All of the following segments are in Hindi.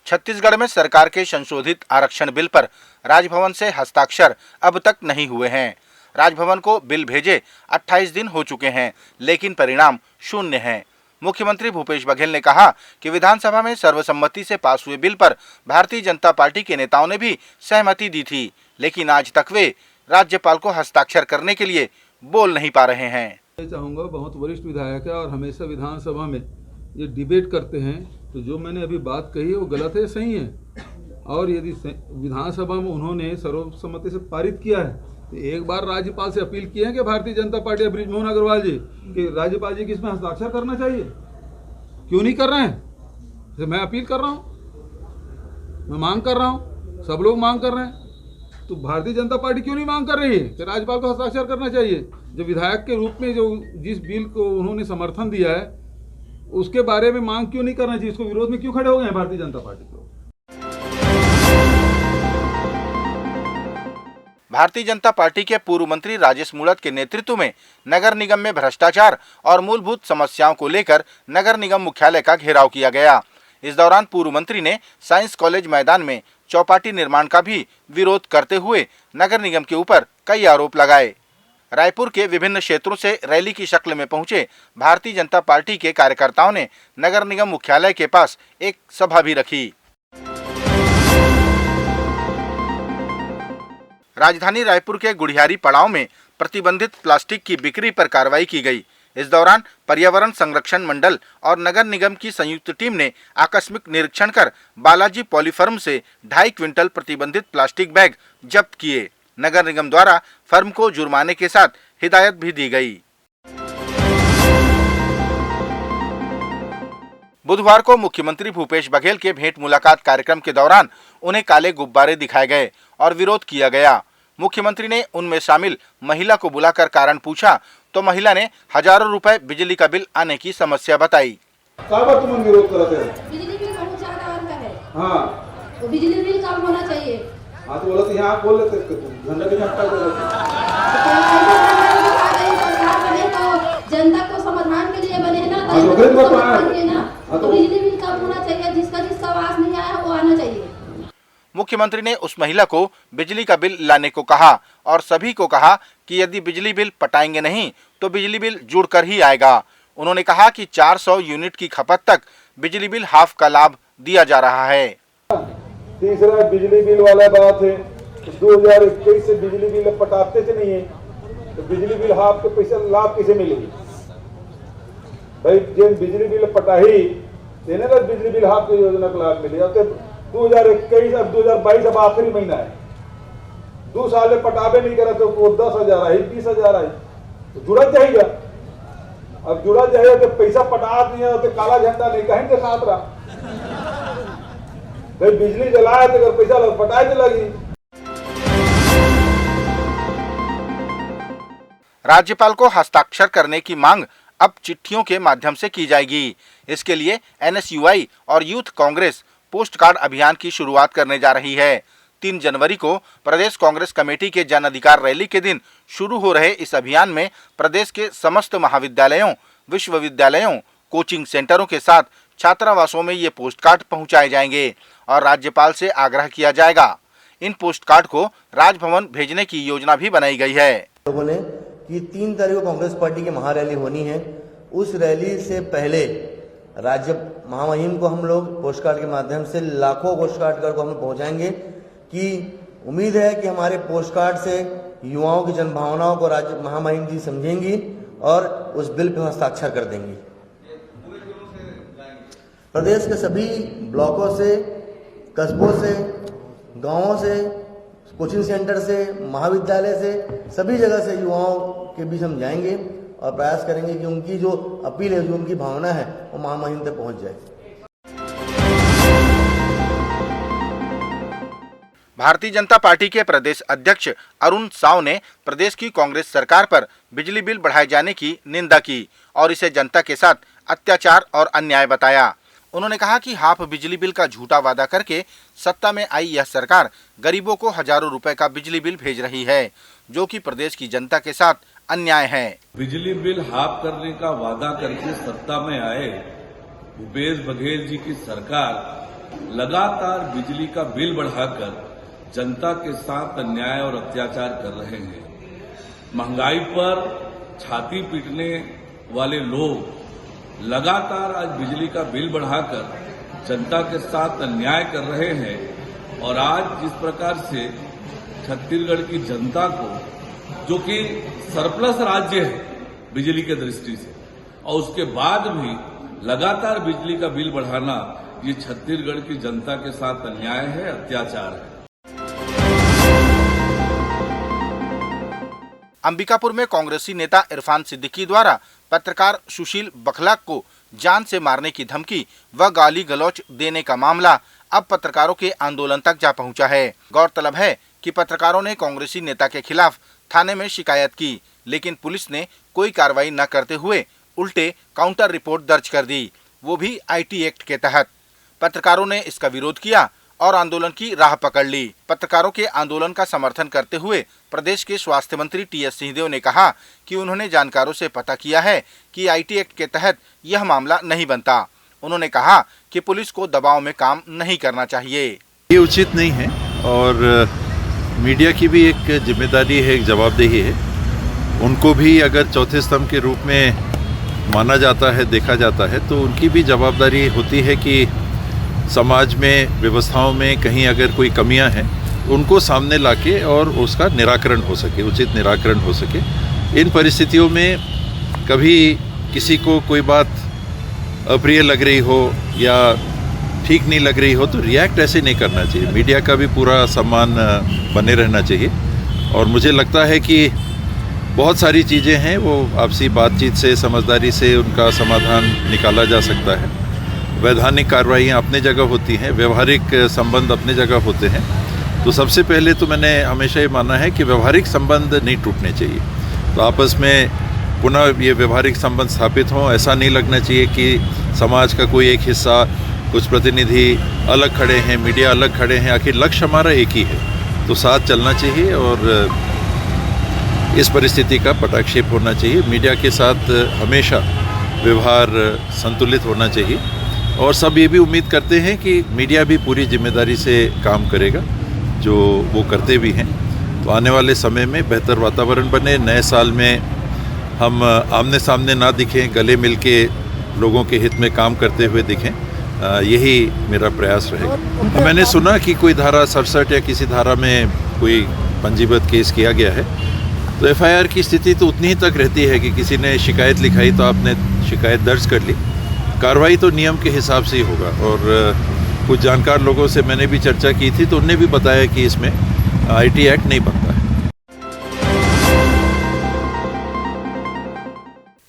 छत्तीसगढ़ में सरकार के संशोधित आरक्षण बिल पर राजभवन से हस्ताक्षर अब तक नहीं हुए हैं। राजभवन को बिल भेजे 28 दिन हो चुके हैं, लेकिन परिणाम शून्य है। मुख्यमंत्री भूपेश बघेल ने कहा कि विधानसभा में सर्वसम्मति से पास हुए बिल पर भारतीय जनता पार्टी के नेताओं ने भी सहमति दी थी, लेकिन आज तक वे राज्यपाल को हस्ताक्षर करने के लिए बोल नहीं पा रहे हैं। चाहूँगा, बहुत वरिष्ठ विधायक है और हमेशा विधानसभा में ये डिबेट करते हैं, तो जो मैंने अभी बात कही है वो गलत है, सही है। और यदि विधानसभा में उन्होंने सर्वसम्मति से पारित किया है तो एक बार राज्यपाल से अपील की है कि भारतीय जनता पार्टी बृजमोहन अग्रवाल जी कि राज्यपाल जी की इसमें हस्ताक्षर करना चाहिए, क्यों नहीं कर रहे हैं? तो मैं अपील कर रहा हूँ, मैं मांग कर रहा हूँ, सब लोग मांग कर रहे हैं, तो भारतीय जनता पार्टी क्यों नहीं मांग कर रही है कि राज्यपाल को हस्ताक्षर करना चाहिए? जो विधायक के रूप में जो जिस बिल को उन्होंने समर्थन दिया है उसके बारे में मांग क्यों नहीं करना चाहिए? उसको विरोध में क्यों खड़े हो गए हैं भारतीय जनता पार्टी को? भारतीय जनता पार्टी के पूर्व मंत्री राजेश मूणत के नेतृत्व में नगर निगम में भ्रष्टाचार और मूलभूत समस्याओं को लेकर नगर निगम मुख्यालय का घेराव किया गया। इस दौरान पूर्व मंत्री ने साइंस कॉलेज मैदान में चौपाटी निर्माण का भी विरोध करते हुए नगर निगम के ऊपर कई आरोप लगाए। रायपुर के विभिन्न क्षेत्रों से रैली की शक्ल में पहुंचे भारतीय जनता पार्टी के कार्यकर्ताओं ने नगर निगम मुख्यालय के पास एक सभा भी रखी। राजधानी रायपुर के गुढ़ियारी पड़ाव में प्रतिबंधित प्लास्टिक की बिक्री पर कार्रवाई की गई। इस दौरान पर्यावरण संरक्षण मंडल और नगर निगम की संयुक्त टीम ने आकस्मिक निरीक्षण कर बालाजी पॉलीफर्म से 2.5 क्विंटल प्रतिबंधित प्लास्टिक बैग जब्त किए। नगर निगम द्वारा फर्म को जुर्माने के साथ हिदायत भी दी गई। बुधवार को मुख्यमंत्री भूपेश बघेल के भेंट मुलाकात कार्यक्रम के दौरान उन्हें काले गुब्बारे दिखाए गए और विरोध किया गया। मुख्यमंत्री ने उनमें शामिल महिला को बुलाकर कारण पूछा तो महिला ने हजारों रुपए बिजली का बिल आने की समस्या बताई। तुम विरोध करते हैं? बिजली बिल बहुत ज्यादा आता है। हाँ, तो बिजली बिल कम होना चाहिए। हाँ, तो बोला तो यहाँ बोल लेते झंडा भी हटा दो। जनता को समाधान के लिए बने ना, तो बिजली बिल कम होना चाहिए। जिसका आवाज नहीं आया वो आना चाहिए। मुख्यमंत्री ने उस महिला को बिजली का बिल लाने को कहा और सभी को कहा कि यदि बिजली बिल पटाएंगे नहीं तो बिजली बिल जुड़कर ही आएगा। उन्होंने कहा कि 400 यूनिट की खपत तक बिजली बिल हाफ का लाभ दिया जा रहा है। तीसरा बिजली बिल वाला बात है, 2021 से बिजली बिल पटाते थे नहीं है, तो बिजली बिल हाफ के पैसा लाभ कैसे मिलेगी भाई? जिन बिजली बिल पटाही देने लग बिजली बिल हाफ की योजना का लाभ मिलेगा। तो 2021 अब 2022 अब आखिरी महीना है, 2 साल में पटाबे नहीं करा तो 10,000 आई, 20,000 आई, तो जुड़ा जाएगा। अब जुड़ा जाएगा तो पैसा पटा नहीं है तो काला झंडा नहीं कहेंगे साथ रहा भाई। बिजली जलाए तो अगर पैसा पटाए तो लगी। राज्यपाल को हस्ताक्षर करने की मांग अब चिट्ठियों के माध्यम से की जाएगी। इसके लिए NSUI और यूथ कांग्रेस पोस्ट कार्ड अभियान की शुरुआत करने जा रही है। 3 जनवरी को प्रदेश कांग्रेस कमेटी के जन अधिकार रैली के दिन शुरू हो रहे इस अभियान में प्रदेश के समस्त महाविद्यालयों, विश्वविद्यालयों, कोचिंग सेंटरों के साथ छात्रावासों में ये पोस्ट कार्ड पहुंचाए जाएंगे और राज्यपाल से आग्रह किया जाएगा। इन पोस्ट कार्ड को राजभवन भेजने की योजना भी बनाई गई है। लोगों ने कि 3 तारीख को कांग्रेस पार्टी की महारैली होनी है, उस रैली से पहले राज्य महामहिम को हम लोग पोस्ट कार्ड के माध्यम से लाखों पोस्ट कार्ड को हम पहुंचाएंगे कि उम्मीद है कि हमारे पोस्ट कार्ड से युवाओं की जनभावनाओं को राज्य महामहिम जी समझेंगी और उस बिल पर हस्ताक्षर कर देंगी। प्रदेश के सभी ब्लॉकों से, कस्बों से, गांवों से, कोचिंग सेंटर से, महाविद्यालय से, सभी जगह से युवाओं के बीच हम जाएंगे और प्रयास करेंगे कि उनकी जो अपील है, जो उनकी भावना है, वो महामहिम तक पहुंच जाए। भारतीय जनता पार्टी के प्रदेश अध्यक्ष अरुण साव ने प्रदेश की कांग्रेस सरकार पर बिजली बिल बढ़ाए जाने की निंदा की और इसे जनता के साथ अत्याचार और अन्याय बताया। उन्होंने कहा कि हाफ बिजली बिल का झूठा वादा करके सत्ता में आई यह सरकार गरीबों को हजारों रुपए का बिजली बिल भेज रही है, जो कि प्रदेश की जनता के साथ अन्याय है। बिजली बिल हाफ करने का वादा करके सत्ता में आए भूपेश बघेल जी की सरकार लगातार बिजली का बिल बढ़ाकर जनता के साथ अन्याय और अत्याचार कर रहे हैं। महंगाई पर छाती पीटने वाले लोग लगातार आज बिजली का बिल बढ़ाकर जनता के साथ अन्याय कर रहे हैं और आज जिस प्रकार से छत्तीसगढ़ की जनता को, जो कि सरप्लस राज्य है बिजली के दृष्टि से, और उसके बाद भी लगातार बिजली का बिल बढ़ाना, ये छत्तीसगढ़ की जनता के साथ अन्याय है, अत्याचार है। अंबिकापुर में कांग्रेसी नेता इरफान सिद्दीकी द्वारा पत्रकार सुशील बखलाक को जान से मारने की धमकी व गाली गलौच देने का मामला अब पत्रकारों के आंदोलन तक जा पहुंचा है। गौरतलब है कि पत्रकारों ने कांग्रेसी नेता के खिलाफ थाने में शिकायत की, लेकिन पुलिस ने कोई कार्रवाई न करते हुए उल्टे काउंटर रिपोर्ट दर्ज कर दी, वो भी आईटी एक्ट के तहत। पत्रकारों ने इसका विरोध किया और आंदोलन की राह पकड़ ली। पत्रकारों के आंदोलन का समर्थन करते हुए प्रदेश के स्वास्थ्य मंत्री टी.एस. सिंहदेव ने कहा कि उन्होंने जानकारों से पता किया है कि आईटी एक्ट के तहत यह मामला नहीं बनता। उन्होंने कहा कि पुलिस को दबाव में काम नहीं करना चाहिए। ये उचित नहीं है और मीडिया की भी एक जिम्मेदारी है, एक जवाबदेही है। उनको भी अगर चौथे स्तंभ के रूप में माना जाता है, देखा जाता है, तो उनकी भी जवाबदारी होती है कि समाज में, व्यवस्थाओं में कहीं अगर कोई कमियां हैं उनको सामने लाके और उसका निराकरण हो सके, उचित निराकरण हो सके। इन परिस्थितियों में कभी किसी को कोई बात अप्रिय लग रही हो या ठीक नहीं लग रही हो तो रिएक्ट ऐसे नहीं करना चाहिए। मीडिया का भी पूरा सम्मान बने रहना चाहिए और मुझे लगता है कि बहुत सारी चीज़ें हैं वो आपसी बातचीत से, समझदारी से उनका समाधान निकाला जा सकता है। वैधानिक कार्रवाइयाँ अपने जगह होती हैं, व्यवहारिक संबंध अपने जगह होते हैं। तो सबसे पहले तो मैंने हमेशा ये माना है कि व्यवहारिक संबंध नहीं टूटने चाहिए। तो आपस में पुनः ये व्यवहारिक संबंध स्थापित हों। ऐसा नहीं लगना चाहिए कि समाज का कोई एक हिस्सा, कुछ प्रतिनिधि अलग खड़े हैं, मीडिया अलग खड़े हैं। आखिर लक्ष्य हमारा एक ही है, तो साथ चलना चाहिए और इस परिस्थिति का पटाक्षेप होना चाहिए। मीडिया के साथ हमेशा व्यवहार संतुलित होना चाहिए और सब ये भी उम्मीद करते हैं कि मीडिया भी पूरी जिम्मेदारी से काम करेगा, जो वो करते भी हैं। तो आने वाले समय में बेहतर वातावरण बने। नए साल में हम आमने सामने ना दिखें, गले मिल के लोगों के हित में काम करते हुए दिखें, यही मेरा प्रयास रहेगा। मैंने सुना कि कोई धारा 67 या किसी धारा में कोई पंजीबद्ध केस किया गया है, तो एफआईआर की स्थिति तो उतनी ही तक रहती है कि किसी ने शिकायत लिखाई तो आपने शिकायत दर्ज कर ली। कार्रवाई तो नियम के हिसाब से ही होगा और कुछ जानकार लोगों से मैंने भी चर्चा की थी तो उन्होंने भी बताया कि इसमें आईटी एक्ट नहीं बनता है।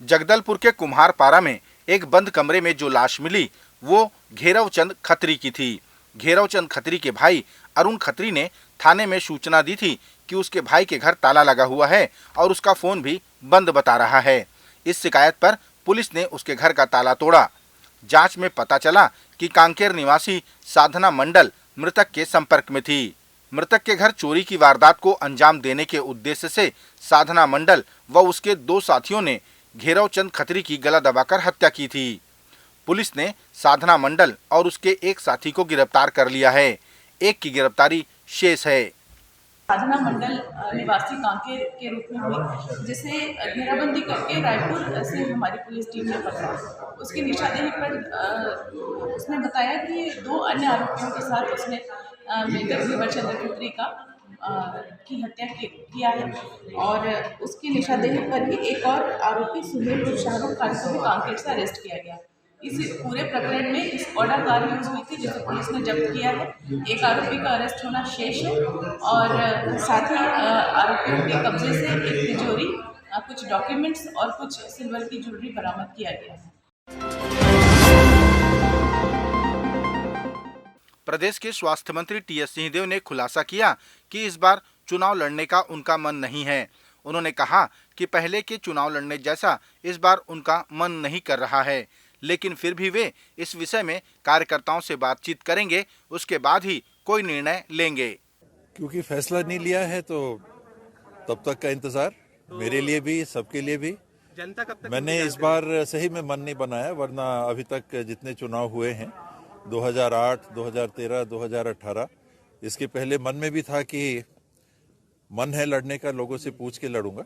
जगदलपुर के कुम्हारपारा में एक बंद कमरे में जो लाश मिली वो घेरव चंद खत्री की थी। घेरव चंद खत्री के भाई अरुण खत्री ने थाने में सूचना दी थी कि उसके भाई के घर ताला लगा हुआ है और उसका फोन भी बंद बता रहा है। इस शिकायत पर पुलिस ने उसके घर का ताला तोड़ा। जांच में पता चला कि कांकेर निवासी साधना मंडल मृतक के संपर्क में थी। मृतक के घर चोरी की वारदात को अंजाम देने के उद्देश्य से साधना मंडल व उसके 2 साथियों ने घेरव चंद खत्री की गला दबाकर हत्या की थी। पुलिस ने साधना मंडल और उसके एक साथी को गिरफ्तार कर लिया है। एक की गिरफ्तारी शेष है। साधना मंडल निवासी कांकेर के रूप में हुई, जिसे घेराबंदी करके रायपुर से हमारी पुलिस टीम ने पकड़ा। उसकी निशानदेही पर उसने बताया कि 2 अन्य आरोपियों के साथ उसने मिलकर घेरव चंद खत्री की हत्या किया है और उसकी निशानदेही पर ही एक और आरोपी सुहेल शाहरुख खान को भी कांकेर से अरेस्ट किया गया। इस पूरे प्रकरण में इस ऑर्डर कार यूज हुई थी जिसे पुलिस ने जब्त किया है। एक आरोपी का अरेस्ट होना शेष है और साथ ही आरोपियों के कब्जे से एक तिजोरी, कुछ डॉक्यूमेंट्स और कुछ सिल्वर की ज्वेलरी बरामद किया गया है। प्रदेश के स्वास्थ्य मंत्री टी.एस. सिंहदेव ने खुलासा किया कि इस बार चुनाव लड़ने का उनका मन नहीं है। उन्होंने कहा कि पहले के चुनाव लड़ने जैसा इस बार उनका मन नहीं कर रहा है, लेकिन फिर भी वे इस विषय में कार्यकर्ताओं से बातचीत करेंगे, उसके बाद ही कोई निर्णय लेंगे। क्योंकि फैसला नहीं लिया है तो तब तक का इंतजार मेरे लिए भी, सबके लिए भी। जनता कब तक मैंने इस बार सही में मन नहीं बनाया, वरना अभी तक जितने चुनाव हुए हैं 2008, 2013, 2018 इसके पहले मन में भी था कि मन है लड़ने का, लोगों से पूछ के लड़ूंगा।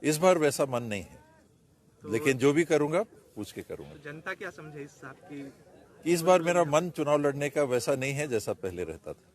इस बार वैसा मन नहीं है, लेकिन जो भी करूंगा पूछ के करूंगा। जनता क्या समझे इस आपकी? इस बार मेरा मन चुनाव लड़ने का वैसा नहीं है जैसा पहले रहता था।